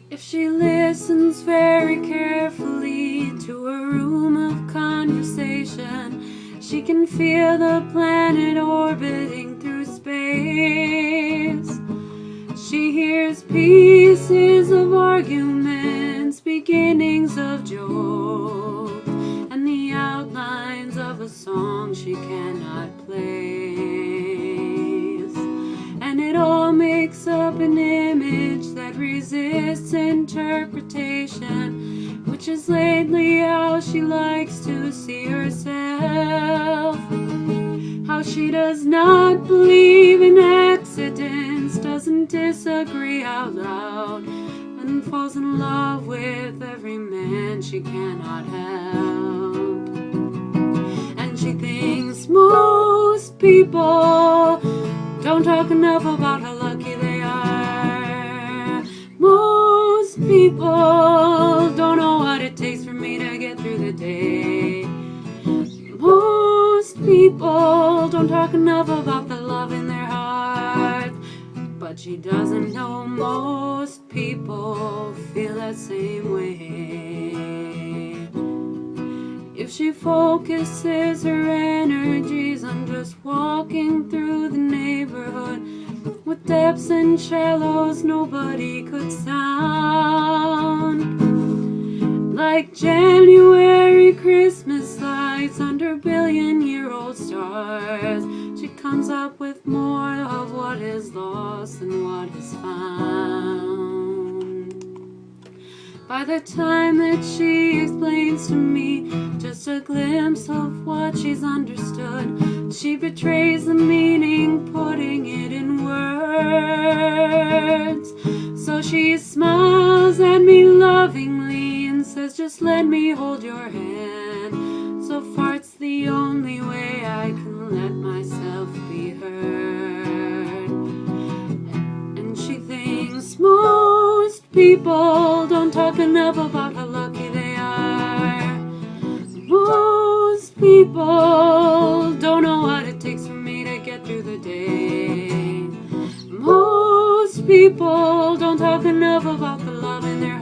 If she listens very carefully to a room of conversation, she can feel the planet orbiting through space. She hears pieces of arguments, beginnings of jokes, and the outlines of a song she cannot place. And it all makes up an image that resists interpretation, which is lately how she likes to see herself. How she does not believe in accidents, doesn't disagree out loud, and falls in love with every man she cannot help. And she thinks most people don't talk enough about how lucky they are. Most people don't know what it takes for me to get through the day. Most people don't talk enough about the love in their heart. But she doesn't know most people feel that same way. If she focuses her energies on just walking through the neighborhood with depths and shallows nobody could sound, like January Christmas lights under billion-year-old stars, she comes up with more of what is lost than what is found. By the time that she explains to me just a glimpse of what she's understood, she betrays the meaning, putting it in words. So she smiles at me lovingly and says, just let me hold your hand. So far it's the only way I can let myself be heard. And she thinks most people don't talk enough about how lucky they are. Most people don't know what it takes for me to get through the day. Most people don't talk enough about the love in their